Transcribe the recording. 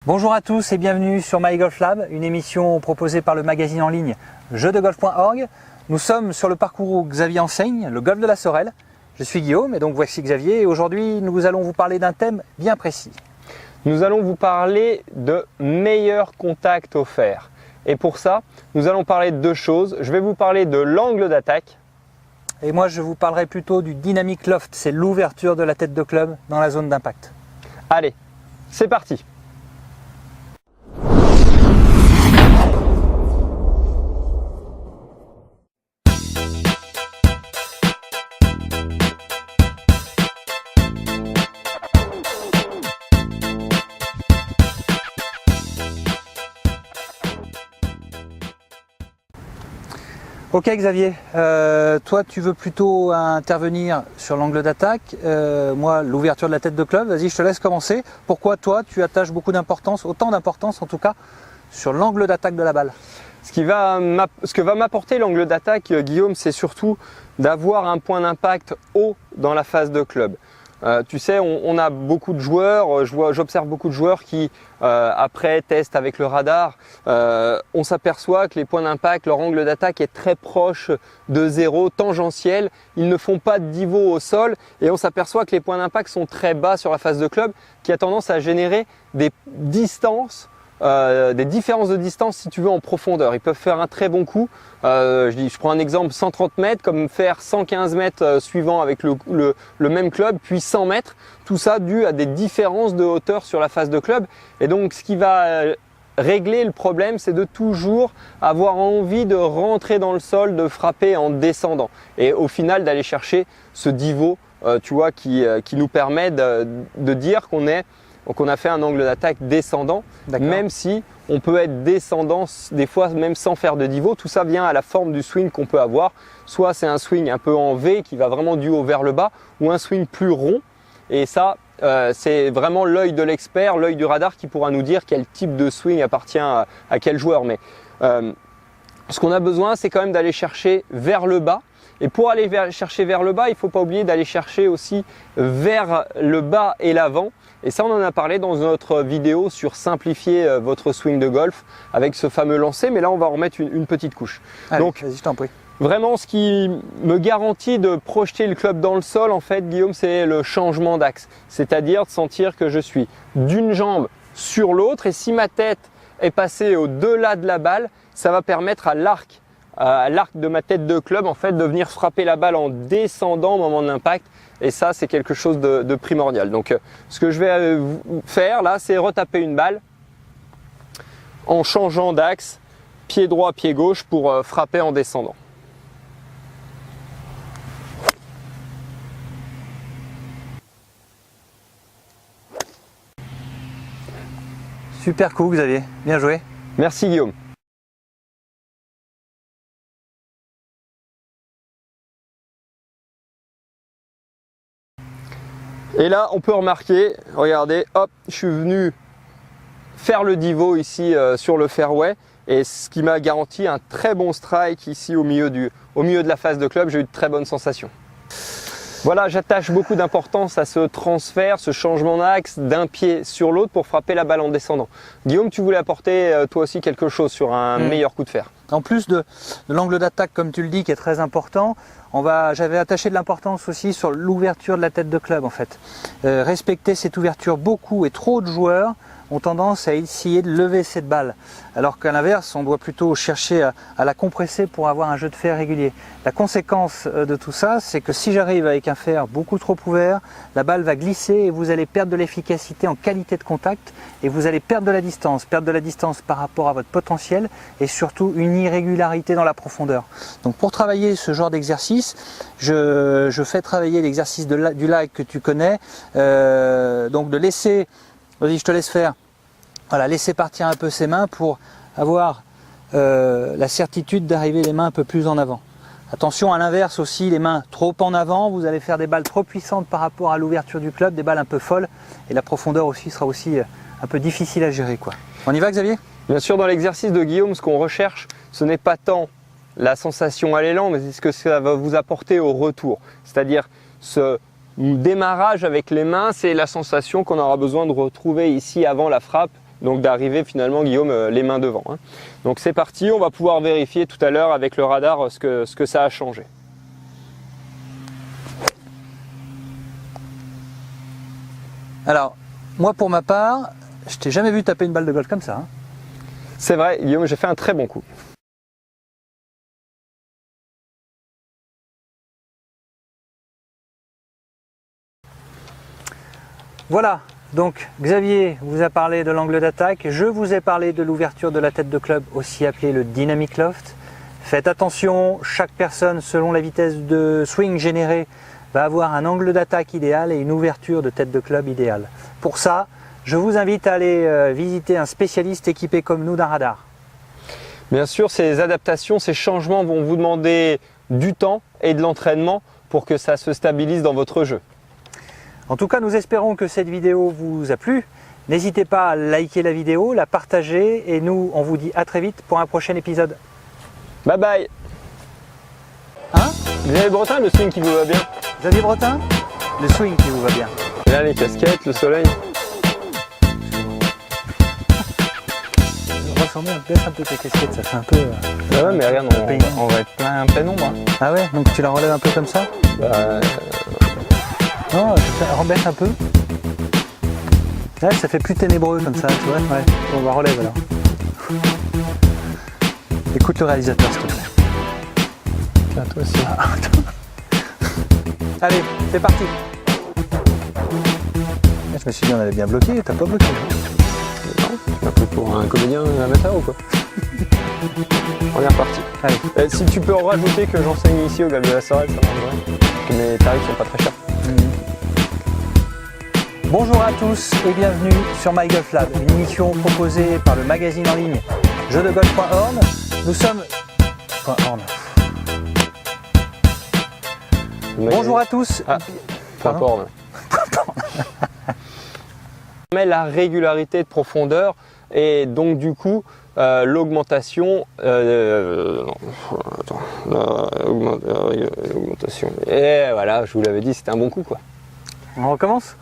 Bonjour à tous et bienvenue sur My Golf Lab, une émission proposée par le magazine en ligne jeuxdegolf.org. Nous sommes sur le parcours où Xavier enseigne, le golf de la Sorel. Je suis Guillaume et donc voici Xavier et aujourd'hui nous allons vous parler d'un thème bien précis. Nous allons vous parler de meilleurs contacts offerts. Et pour ça, nous allons parler de deux choses. Je vais vous parler de l'angle d'attaque. Et moi je vous parlerai plutôt du dynamic loft, c'est l'ouverture de la tête de club dans la zone d'impact. Allez, c'est parti! Ok Xavier, toi tu veux plutôt intervenir sur l'angle d'attaque, moi l'ouverture de la tête de club, vas-y je te laisse commencer. Pourquoi toi tu attaches beaucoup d'importance, autant d'importance en tout cas, sur l'angle d'attaque de la balle? Ce que va m'apporter l'angle d'attaque, Guillaume, c'est surtout d'avoir un point d'impact haut dans la phase de club. Tu sais, on a beaucoup de joueurs, j'observe beaucoup de joueurs qui, après testent avec le radar, on s'aperçoit que les points d'impact, leur angle d'attaque est très proche de zéro, tangentiel. Ils ne font pas de divot au sol et on s'aperçoit que les points d'impact sont très bas sur la phase de club, qui a tendance à générer des distances. Des différences de distance si tu veux en profondeur. Ils peuvent faire un très bon coup, je prends un exemple 130 mètres comme faire 115 mètres suivant avec le même club puis 100 mètres, tout ça dû à des différences de hauteur sur la phase de club. Et donc ce qui va régler le problème, c'est de toujours avoir envie de rentrer dans le sol, de frapper en descendant et au final d'aller chercher ce divot tu vois, qui nous permet de dire qu'on a fait un angle d'attaque descendant, même si on peut être descendant des fois même sans faire de divot. Tout ça vient à la forme du swing qu'on peut avoir. Soit c'est un swing un peu en V qui va vraiment du haut vers le bas, ou un swing plus rond. Et ça, c'est vraiment l'œil de l'expert, l'œil du radar qui pourra nous dire quel type de swing appartient à quel joueur. Mais ce qu'on a besoin, c'est quand même d'aller chercher vers le bas. Et pour aller chercher vers le bas, il ne faut pas oublier d'aller chercher aussi vers le bas et l'avant. Et ça, on en a parlé dans notre vidéo sur simplifier votre swing de golf avec ce fameux lancer. Mais là, on va remettre une petite couche. Allez, donc, vas-y, je t'en prie. Vraiment, ce qui me garantit de projeter le club dans le sol, en fait, Guillaume, c'est le changement d'axe. C'est-à-dire de sentir que je suis d'une jambe sur l'autre. Et si ma tête est passée au-delà de la balle, ça va permettre à l'arc de ma tête de club en fait de venir frapper la balle en descendant au moment de l'impact, et ça c'est quelque chose de primordial. Donc ce que je vais faire là, c'est retaper une balle en changeant d'axe, pied droit, pied gauche, pour frapper en descendant. Super coup Xavier, bien joué. Merci Guillaume. Et là, on peut remarquer, regardez, hop, je suis venu faire le divot ici sur le fairway, et ce qui m'a garanti un très bon strike ici au milieu de la phase de club. J'ai eu de très bonnes sensations. Voilà, j'attache beaucoup d'importance à ce transfert, ce changement d'axe d'un pied sur l'autre pour frapper la balle en descendant. Guillaume, tu voulais apporter toi aussi quelque chose sur un meilleur coup de fer. En plus de l'angle d'attaque, comme tu le dis, qui est très important, j'avais attaché de l'importance aussi sur l'ouverture de la tête de club en fait. Respecter cette ouverture, beaucoup et trop de joueurs ont tendance à essayer de lever cette balle, alors qu'à l'inverse, on doit plutôt chercher à la compresser pour avoir un jeu de fer régulier. La conséquence de tout ça, c'est que si j'arrive avec un fer beaucoup trop ouvert, la balle va glisser et vous allez perdre de l'efficacité en qualité de contact et vous allez perdre de la distance par rapport à votre potentiel et surtout une irrégularité dans la profondeur. Donc pour travailler ce genre d'exercice, je fais travailler l'exercice du lag que tu connais, donc de laisser, vas-y je te laisse faire, voilà, laisser partir un peu ses mains pour avoir la certitude d'arriver les mains un peu plus en avant. Attention à l'inverse aussi, les mains trop en avant, vous allez faire des balles trop puissantes par rapport à l'ouverture du club, des balles un peu folles, et la profondeur aussi sera aussi un peu difficile à gérer, quoi. On y va Xavier? Bien sûr, dans l'exercice de Guillaume, ce qu'on recherche, ce n'est pas tant la sensation à l'élan, mais c'est ce que ça va vous apporter au retour. C'est-à-dire ce démarrage avec les mains, c'est la sensation qu'on aura besoin de retrouver ici avant la frappe donc d'arriver finalement, Guillaume, les mains devant. Hein. Donc c'est parti, on va pouvoir vérifier tout à l'heure avec le radar ce que ça a changé. Alors, moi pour ma part, je t'ai jamais vu taper une balle de golf comme ça. Hein. C'est vrai, Guillaume, j'ai fait un très bon coup. Voilà, donc Xavier vous a parlé de l'angle d'attaque, je vous ai parlé de l'ouverture de la tête de club, aussi appelée le Dynamic Loft. Faites attention, chaque personne, selon la vitesse de swing générée, va avoir un angle d'attaque idéal et une ouverture de tête de club idéale. Pour ça, je vous invite à aller visiter un spécialiste équipé comme nous d'un radar. Bien sûr, ces adaptations, ces changements vont vous demander du temps et de l'entraînement pour que ça se stabilise dans votre jeu. En tout cas, nous espérons que cette vidéo vous a plu. N'hésitez pas à liker la vidéo, la partager et nous, on vous dit à très vite pour un prochain épisode. Bye bye. Hein? Xavier Bretin, le swing qui vous va bien. Xavier Bretin, le swing qui vous va bien. Et là, les casquettes, le soleil. Ressemble baisse un peu tes casquettes, ça fait un peu... Bah ouais, mais regarde, on va être plein ombre. Hein. Ah ouais, donc tu la relèves un peu comme ça? Non, rebaisse un peu. Ouais, ça fait plus ténébreux comme ça, tu vois. Ouais, on va relève alors. Écoute le réalisateur, s'il te plaît. Tiens, toi aussi. Allez, c'est parti. Je me suis dit on allait bien bloquer, t'as pas bloqué. Non, tu m'as pris pour un comédien amateur ou quoi? On est reparti. Allez. Si tu peux en rajouter que j'enseigne ici au Golf de la Sorel, ça m'arrangerait. Parce que mes tarifs sont pas très chers. Bonjour à tous et bienvenue sur My Golf Lab, une émission proposée par le magazine en ligne jeuxdegolf.org. Nous sommes... Bonjour à tous. Pardon. Mais la régularité de profondeur et donc du coup l'augmentation l'augmentation. Et voilà, je vous l'avais dit, c'était un bon coup quoi. On recommence ?